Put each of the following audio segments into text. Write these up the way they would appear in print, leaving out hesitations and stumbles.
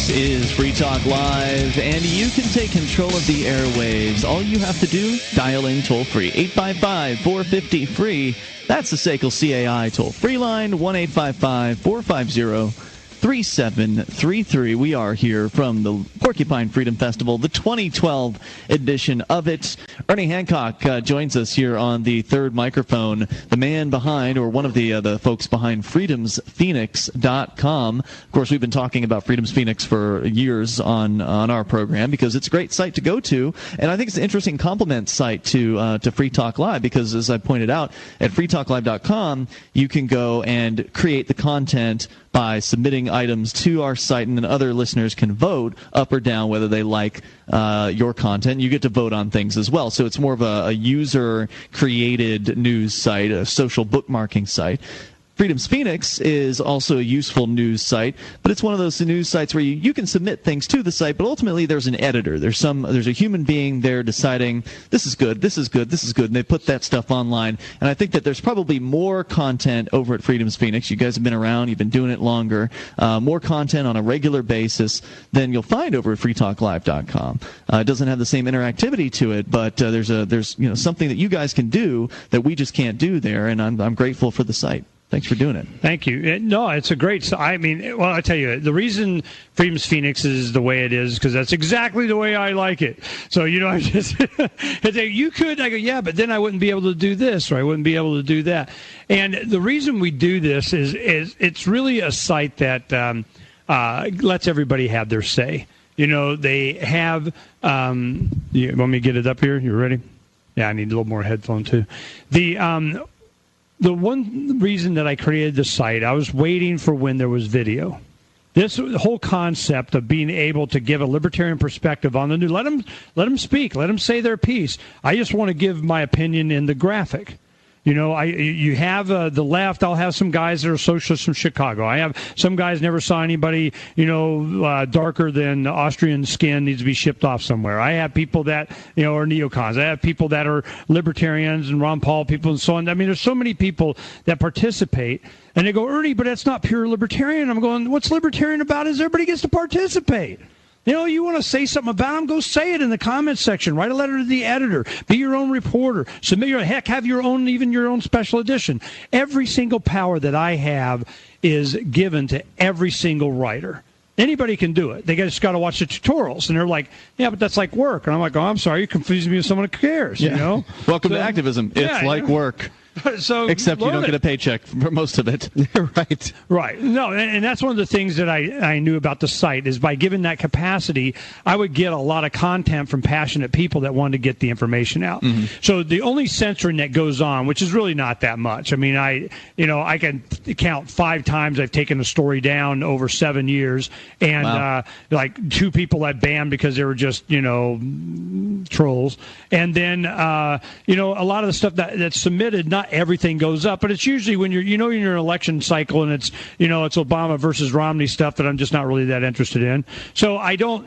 This is Free Talk Live, and you can take control of the airwaves. All you have to do, dial in toll-free, 855-450-FREE. That's the SACL CAI toll-free line, 1-855-450-3733. We are here from the Porcupine Freedom Festival, the 2012 edition of it. Ernie Hancock joins us here on the third microphone, the man behind, or one of the folks behind freedomsphoenix.com. Of course, we've been talking about Freedoms Phoenix for years on our program because it's a great site to go to, and I think it's an interesting complement site to Free Talk Live because, as I pointed out, at freetalklive.com, you can go and create the content by submitting items to our site, and then other listeners can vote up or down whether they like your content. You get to vote on things as well. So it's more of a user-created news site, a social bookmarking site. Freedom's Phoenix is also a useful news site, but it's one of those news sites where you can submit things to the site, but ultimately there's an editor. There's a human being there deciding this is good, this is good, this is good, and they put that stuff online. And I think that there's probably more content over at Freedom's Phoenix. You guys have been around, you've been doing it longer, more content on a regular basis than you'll find over at freetalklive.com. It doesn't have the same interactivity to it, but there's something that you guys can do that we just can't do there, and I'm grateful for the site. Thanks for doing it. Thank you. No, it's a great. I mean, well, I tell you, the reason Freedom's Phoenix is the way it is because that's exactly the way I like it. So I just you could. I go, yeah, but then I wouldn't be able to do this, or I wouldn't be able to do that. And the reason we do this is it's really a site that lets everybody have their say. They have. You want me to get it up here? You ready? Yeah, I need a little more headphone too. The one reason that I created the site, I was waiting for when there was video. This whole concept of being able to give a libertarian perspective on the news, let them speak, let them say their piece. I just want to give my opinion in the graphic. You have the left. I'll have some guys that are socialists from Chicago. I have some guys never saw anybody, darker than Austrian skin needs to be shipped off somewhere. I have people that, are neocons. I have people that are libertarians and Ron Paul people and so on. I mean, there's so many people that participate. And they go, Ernie, but that's not pure libertarian. I'm going, what's libertarian about is everybody gets to participate. You want to say something about them, go say it in the comments section. Write a letter to the editor. Be your own reporter. Submit have your own special edition. Every single power that I have is given to every single writer. Anybody can do it. They just got to watch the tutorials. And they're like, yeah, but that's like work. And I'm like, oh, I'm sorry. You're confusing me with someone who cares, Welcome to activism. It's like work. So except you don't get a paycheck for most of it. Right. No, and that's one of the things that I knew about the site is by giving that capacity, I would get a lot of content from passionate people that wanted to get the information out. Mm-hmm. So the only censoring that goes on, which is really not that much. I mean, I can count 5 times I've taken a story down over 7 years, and wow. 2 people I banned because they were just trolls, and then a lot of the stuff that's submitted, not everything goes up, but it's usually when you're in your election cycle and it's it's Obama versus Romney stuff that I'm just not really that interested in. So I don't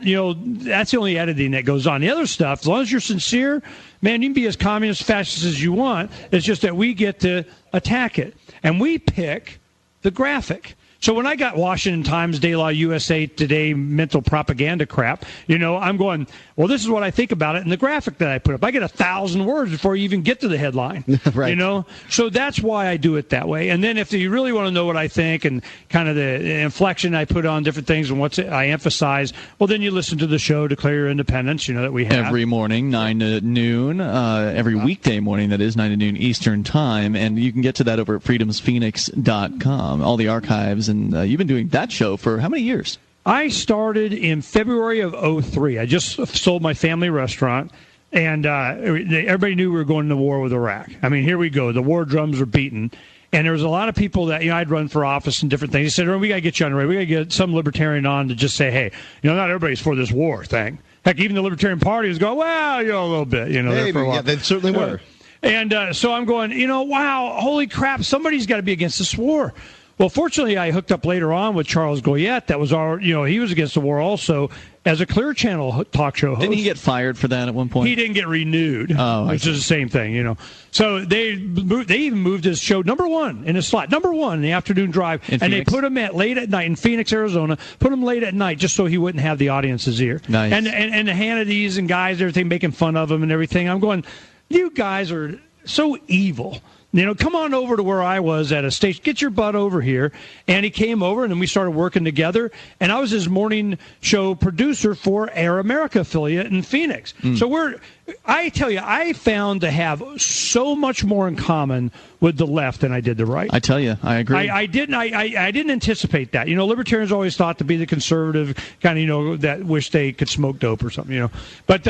that's the only editing that goes on. The other stuff, as long as you're sincere, man, you can be as communist fascist as you want. It's just that we get to attack it, and we pick the graphic. So when I got Washington Times, De La USA Today, mental propaganda crap, I'm going, well, this is what I think about it in the graphic that I put up. I get 1,000 words before you even get to the headline, right. So that's why I do it that way. And then if you really want to know what I think and kind of the inflection I put on different things and what I emphasize, well, then you listen to the show, Declare Your Independence, that we have. Every morning, 9 to noon, every weekday morning, that is, 9 to noon Eastern Time. And you can get to that over at freedomsphoenix.com, all the archives. And you've been doing that show for how many years? I started in February of 2003. I just sold my family restaurant, and everybody knew we were going to war with Iraq. I mean, here we go. The war drums are beaten. And there was a lot of people that, I'd run for office and different things. They said, we got to get you on the radio. We got to get some libertarian on to just say, hey, not everybody's for this war thing. Heck, even the Libertarian Party is going, well, a little bit, there for a while. Yeah, they certainly were. And so I'm going, wow, holy crap, somebody's got to be against this war. Well, fortunately, I hooked up later on with Charles Goyette. That was he was against the war also as a Clear Channel talk show host. Didn't he get fired for that at one point? He didn't get renewed, which is the same thing, So they even moved his show number 1 in his slot, number 1 in the afternoon drive, and Phoenix. They put him at late at night in Phoenix, Arizona. Put him late at night just so he wouldn't have the audience's ear. Nice. And the Hannitys and guys, everything making fun of him and everything. I'm going, you guys are so evil. Come on over to where I was at a station. Get your butt over here. And he came over, and then we started working together. And I was his morning show producer for Air America affiliate in Phoenix. So I tell you, I found to have so much more in common with the left than I did the right. I tell you, I agree. I didn't anticipate that. Libertarians always thought to be the conservative kind of, that wish they could smoke dope or something, But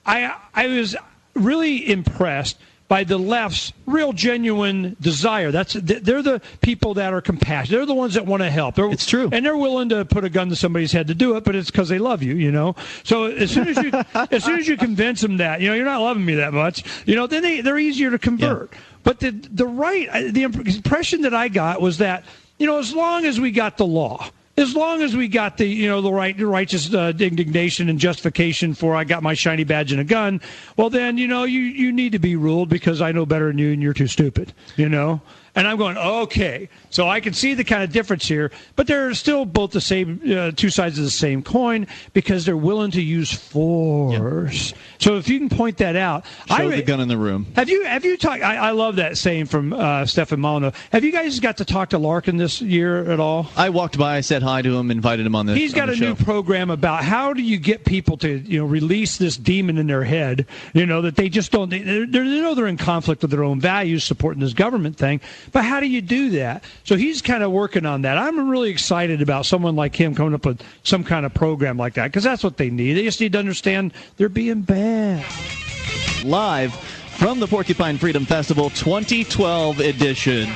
I was really impressed by the left's real genuine desire. They're the people that are compassionate. They're the ones that want to help. It's true. And they're willing to put a gun to somebody's head to do it, but it's because they love you, So as soon as you convince them that, you're not loving me that much, then they're easier to convert. Yeah. But the impression that I got was that, as long as we got the law, as long as we got the righteous indignation and justification for I got my shiny badge and a gun, well then you need to be ruled because I know better than you and you're too stupid, And I'm going, okay, so I can see the kind of difference here, but they're still both the same, two sides of the same coin because they're willing to use force. Yep. So if you can point that out, show the gun in the room. Have you talked? I love that saying from Stefan Molyneux. Have you guys got to talk to Larkin this year at all? I walked by, I said hi to him, invited him on the. He's got a new program about how do you get people to release this demon in their head, that they just don't. They're in conflict with their own values, supporting this government thing. But how do you do that? So he's kind of working on that. I'm really excited about someone like him coming up with some kind of program like that because that's what they need. They just need to understand they're being bad. Live from the Porcupine Freedom Festival 2012 edition.